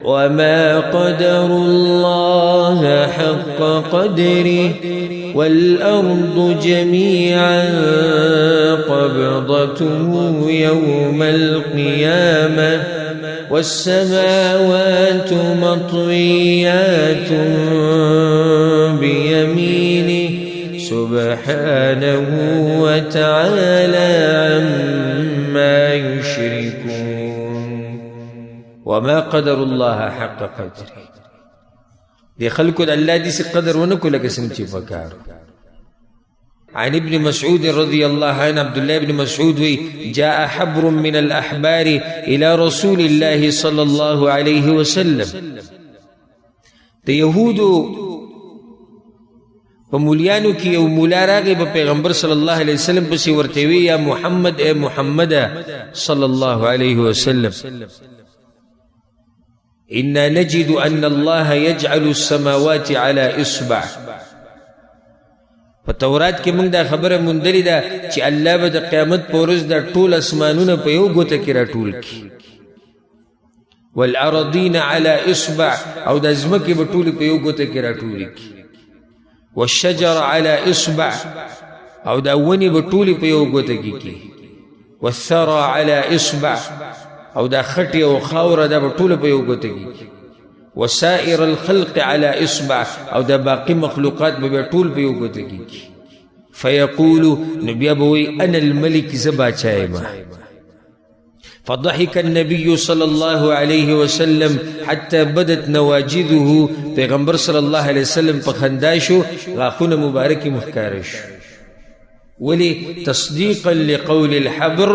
وما قدر الله حق قدره والأرض جميعا قبضته يوم القيامة والسماوات مطويات بيمينه سبحانه وتعالى عما يشركون. وما قدر الله حق قدره. دي خلقو الله دي سي قدر ونكو لك سمتي فكار. عن ابن مسعود رضي الله عنه عبد الله بن مسعود جاء حبر من الأحبار إلى رسول الله صلى الله عليه وسلم. دي يهودو فمولیانو کی یو مولا راغی با پیغمبر صلی اللہ علیہ وسلم پسی ورتوی یا محمد اے محمد صلی اللہ علیہ وسلم إنا نجد أن الله يجعل السماوات على إصبع. فتورات کې موږ دا خبره موندلې ده چې الله به د قیامت په ورځ دا ټول اسمانونه په یو ګوته کې راټول کړي. والأراضين على إصبع او د ځمکې به ټولې په یو ګوته کې راټول کړي. والشجر على إصبع او دا ونې به ټولې په یو ګوته کې کړي. والثرى على إصبع او دا خټي او خاوره دا ټول په یو ګوته کې. وسائر الخلق على اصبع او دا باقي مخلوقات به ټول په یو ګوته کې. فيقول نبي ابوي انا الملك زبا چايما. فضحك النبي صلى الله عليه وسلم حتى بدت نواجذه. پیغمبر صلى الله عليه وسلم په خندا شو غاښونه مبارکي مخکاره شو. ولي تصديقا لقول الحبر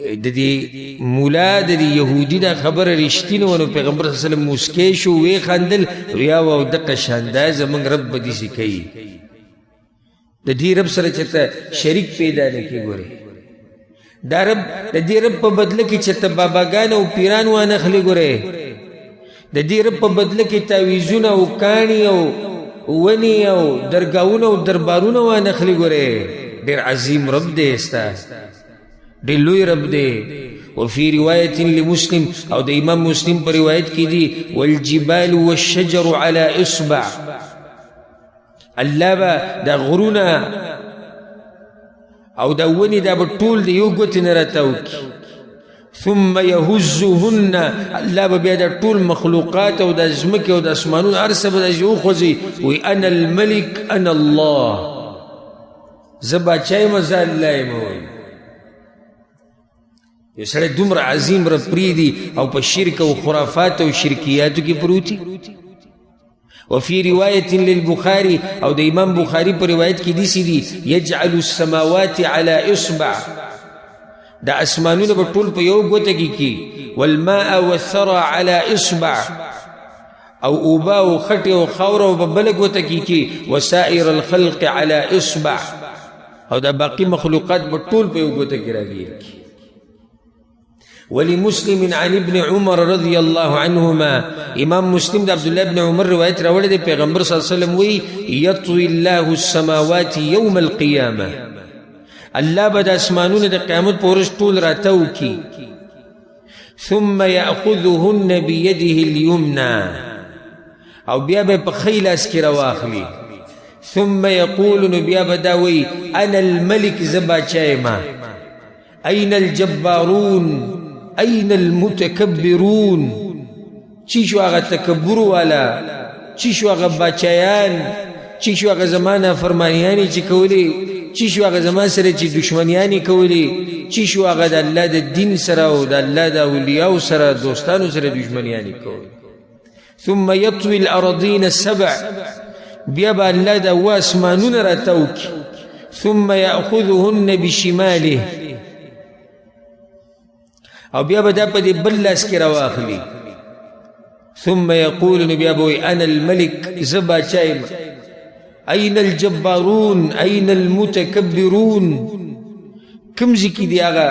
د دې مولا د دې يهودي دا خبره رښتینه ونه. پیغمبر صلی الله علیه وسلم مسکی شو وی خندل یا و دغه شاندار زمونږ رب دې سي کوي. د دې رب سره چې شریک پیدا نه کی ګوري. دا رب د دې رب په بدله کې چې باباګان او پیران و نه خلی ګوري. د دې رب په بدله کې تعویذونه او کانی او ونی او درگاہونه او دربارونه و نه خلی ګوري. ډیر عظیم رب دې استا دلوی رب دے. وفي رواية لمسلم او دا امام مسلم پر روایت کی دی والجبال والشجر على اصبع. اللہ با دا غرونا او دا ونی دا بطول دا یو گوتی نراتاو کی. ثم يهزهن اللہ با بیا دا طول مخلوقات او دا زمک او دا اسمانون عرصب دا جو خوزی وی انا الملک انا اللہ زبا چای مزا اللہ موئی. یو سړی دومره عظیم رب پریدي او په شرک او خرافات او شرکیاتو کې پروتي. وفي رواية للبخاري او د امام بخاري په روایت کې دي دي يجعل السماوات على اصبع. دا اسمانونه په ټول په یو ګوته کې کی. والماء والثرى على اصبع او اوبا او خټه او خاور او بل ګوته کې کی. وسائر الخلق على اصبع او دا باقي مخلوقات په ټول په یو ګوته کې راګي. ولمسلم عن ابن عمر رضي الله عنهما امام مسلم دا عبد الله بن عمر روایت راوړی دی. پیغمبر صلی الله علیه وسلم وی یطوی الله السماوات یوم القیامه. الله به د اسمانونو د قیامت په ورځ ټول راتاو کی. ثم یاخذهن بيده اليمنى او بیا به په خی لاس کې راواخلي. ثم یقول بیا به دا وی انا الملک زبا چایما. اين الجبارون أين المتكبرون. چیشو آغا تکبر والا چیشو آغا باچایان چیشو آغا زمانه فرمانیانی چی کولی چیشو آغا زمان سره چی دشمنیانی کولی چیشو آغا دا اللہ دا دین سره و دا اللہ دا اولیاء سره دوستانو سره دشمنیانی کولی. ثم يطوي الأراضين السبع بیا با اللہ دا واسمانون را توکی. ثم يأخذهن بشماله او بیا به دا په دې بل لاس کې راواخلي. ثم يقول بیا به انا الملك زبا چایم. اين الجبارون اين المتكبرون. کوم ځکه دی هغه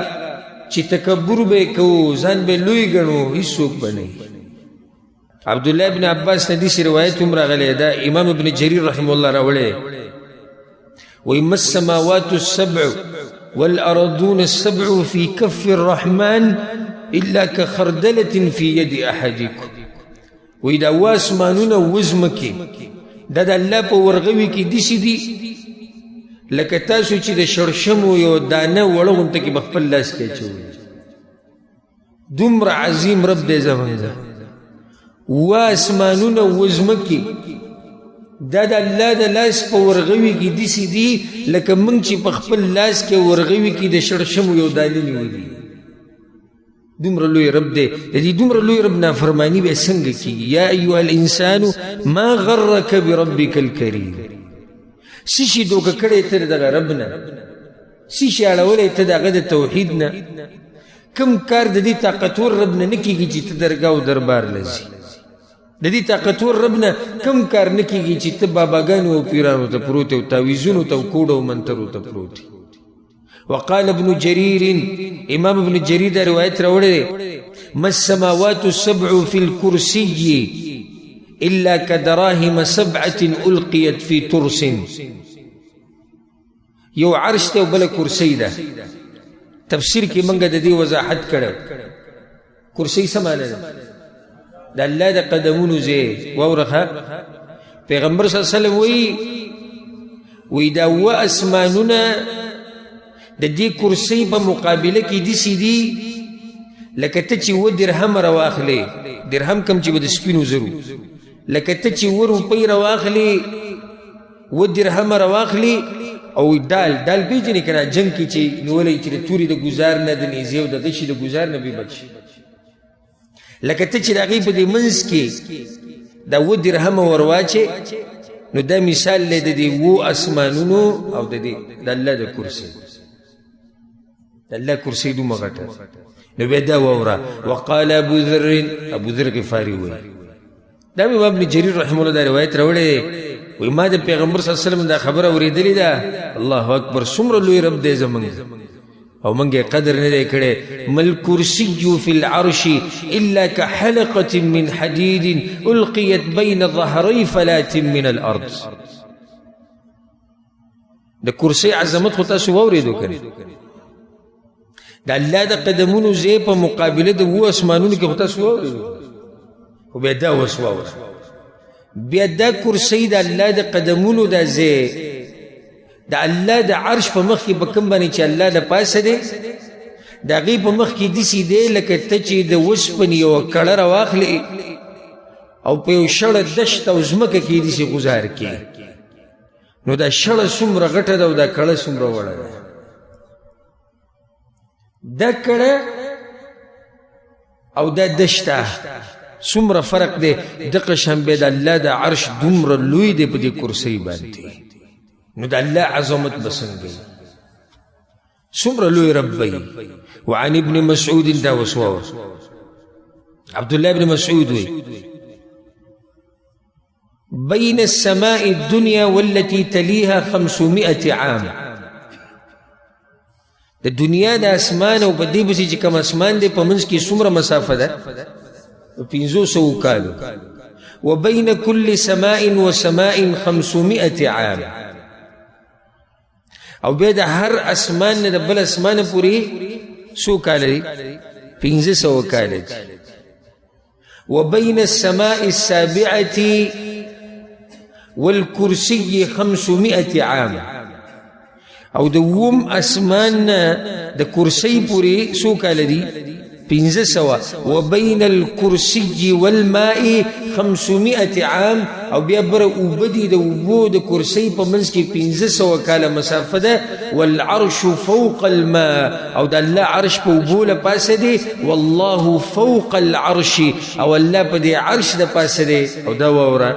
چې تکبر به کو ځان به لوی ګڼو هیڅوک به نه. عبد الله بن عباس حدیث روایت هم راغلی دا امام ابن جریر رحمه الله راوړی. وإما السماوات السبع والأرضون السبع في كف الرحمن الا كخردلة في يد احدكم وی دا واسمانونه وزمکی دا د الله په ورغوي کې داسې دي لکه تاسو چې د شړشمو یو دانه وړه غونته کې په خپل لاس کې اچوئ. دومره عظیم رب دی زمونږ. واسمانونه وزمکی دا د الله د لاس په ورغوي کې داسې دي لکه موږ چې په خپل لاس کې ورغوي کې د شړشمو یو دانه نیولي. دومره لوی رب دی. د دې دومره لوی رب نافرمانی به څنګه کیږي؟ یا ایها الانسان ما غرک بربک الکریم. څه شي دوکه کړی ته دغه رب نه؟ څه شي اړولی ته د هغه د توحید نه؟ کوم کار د دې طاقتور رب نه نه کیږي چې ته درګاه او دربار لځي؟ د دې طاقتور رب نه کوم کار نه کیږي چې ته باباګانو او پیرانو ته پروت او تعویذونو ته او کوډو او منترو ته پروت. وقال ابن جرير امام ابن جرير دا روایت راوړی ما السماوات السبع في الكرسي الا كدراهم سبعه القيت في ترس. یو عرش ته بل کرسی ده. تفسیر کې منګه د دې وضاحت کړو. کرسی څه معنی ده؟ د الله د قدمونو ځای واورخه. پیغمبر صلی الله علیه وسلم وی دا و اسمانونه د دې کرسی په مقابله کې داسې دي لکه ته چې 2 درهم راواخلې. درهم کم چې به د سپینو زرو. لکه ته چې 2 روپۍ راواخلې 2 درهم راواخلې او ډال پیژنې که نه جنګ کې چې نیولی چې د تورې د ګزار نه د نیزې او د غشي د ګزار نه بې بچ. لکه ته چې د هغې په دې منځ کې دا 2 درهمه ورواچې نو دا مثال دی د دې 2 اسمانونو او د دې د الله د کرسي. د الله کرسي دومره غټه نو بیا دا واوره. وقال ابو ذر غفاري وایي دا امام ابن جرير رحمه الله دا روایت راوړی وی ما د پیغمبر صلی الله علیه وسلم دا خبره اوریدلې ده. الله اکبر څومره لوی رب دی زمونږ او موږ یې قدر نه دی کړی. ما الکرسي فی العرش الا كحلقة من حديد القيت بين ظهري فلات من الارض. د کرسی عظمت خو تاسو واورېدو کنه. د الله د قدمونو ځای په مقابله د 2 اسمانونو کې خو تاسو واورېدو. خو بیا دا اوس واوره. بیا دا کرسی د الله د قدمونو دا ځای د الله د عرش په مخ کې به کوم باندې چې الله د پاسه دی د هغې په مخ کې داسې دی لکه ته چې د اوسپنې یوه کړه راواخلې او په یو شړه دشت او ځمکه کې داسې ګزار کړې نو دا شړه څومره غټه ده او دا کړه څومره وړه ده. دا کړه او دا دشته څومره فرق دی. دغه شان بیا د الله د عرش دومره لوی دی په دې کرسۍ باندې. نو د الله عظمت به څنګه څومره لوی رب وي. وعن ابن مسعود دا وسوه عبد الله بن مسعود وي بين السماء الدنيا والتي تليها 500 عام. د دنیا د اسمان او په دې پسې چې کوم اسمان دی په منځ کې څومره مسافه ده 500 کالو. وبين كل سماء وسماء 500 عام. او بیا د هر اسمان نه د بل اسمان پورې څو کاله دي 500 کاله دي. وبين السماء السابعة والكرسي 500 عام. او د 2 اسمان د کرسی پورې څو کاله دي 500. وبين الكرسي والماء 500 عام. او بیا بره اوبه دي د اوبو د کرسی په منځ کې 500 کاله مسافه ده. والعرش فوق الماء. او د الله عرش په اوبو له پاسه دی. والله فوق العرش. او الله په دې عرش د پاسه دی. او دا واوره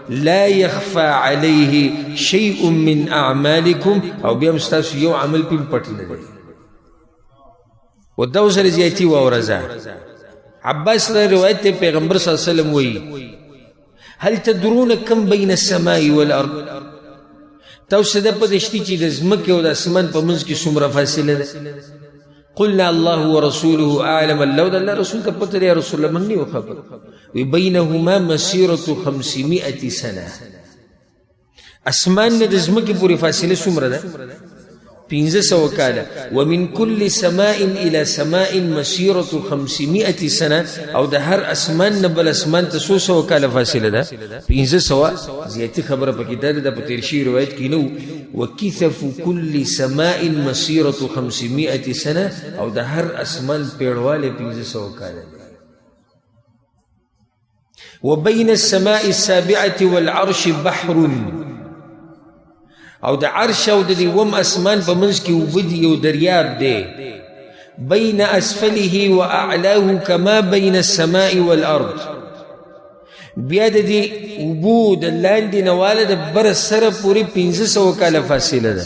لا يخفى عليه شيء من اعمالكم. او بیا مستاسو یو عمل پې پټ نه دی. و دا سره زیاتی واورزه. عباس را روایت ته پیغمبر صلی الله علیه وسلم وی هل تدرون كم بين السماء والارض. تاسو د پدشتي چې د ځمکې او د اسمان په منځ کې څومره فاصله ده؟ قلنا الله ورسوله اعلم. الله د الله رسول ته پته دی. رسول الله موږ نه خبر. وی بينهما مسيره 500 سنه. اسمان نه د ځمکې پورې فاصله څومره ده 1500 کاله. ومن كل سماء الى سماء مسيره 500 سنه، او د هر اسمان نه بل اسمان ته 100 کاله فاصله ده. 1500 زیاتی خبره پکې ده د پتیرشی روایت کې نو وکثف كل سماء مسيره 500 سنه، او د هر اسمان پیړواله 1500 کاله. وبين السماء السابعه والعرش بحر، او د عرش او د دیوم اسمان په منځ کې وبدي یو دریاب دی. بین اسفله و اعلاه کما بین السماء والارض، بیا د دې اوبو د لاندې نواله د بر سره پورې 1500 کاله فاصله ده.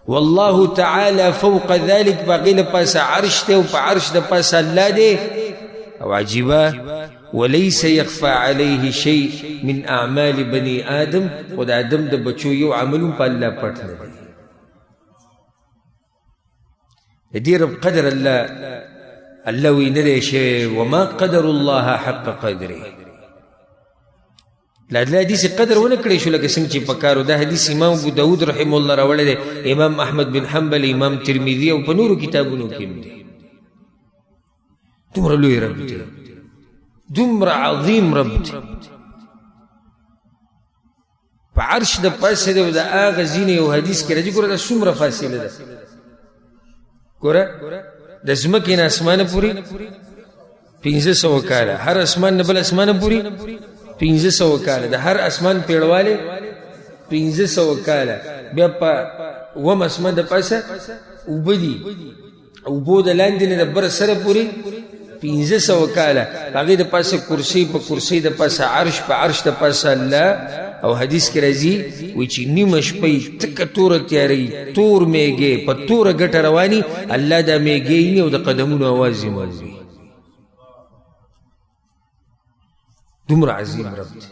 والله تعالی فوق ذلك، باقي له پاسه عرش ته او په عرش د پاسه الله دی. او عجیبه وليس يخفى عليه شيء من اعمال بني آدم، و د آدم د بچو یو عملون په الله پټ نه دی. دې رب قدر الله وینلی شی وما قدر الله حق قدره. لا حدیث قدر ونه کړی شو لکه څنګه چې په کارو. دا حدیث امام ابو داود رحمه الله راوړی دی، امام احمد بن حنبل، امام ترمذي او په نورو کتابونو کې دی. دومره لوی رب دی، دومره عظیم رب دی. په عرش د پاسه دی او د هغه ځینې یو حدیث کې راځي. ګوره دا څومره فاصله ده، ګوره د ځمکې نه اسمانه پورې 1500 کاله، هر اسمان نه بل اسمانه پورې 1500 کاله، د هر اسمان پیړواله 1500 کاله. بیا په اووم اسمان د پاسه اوبه دي، اوبو د لاندې نه د بر سره پورې 1500 کاله. هغې د پاسه کرسي، په کرسي د پاسه عرش، په عرش د پاسه الله. او حدیث کې راځي وایي چې نیمه شپه تکه توره تیارې، تور میږې په توره ګټه رواني، الله دا میږې ویني او د قدمونو اواز یې معلوموي. دومره عظیم رب دی.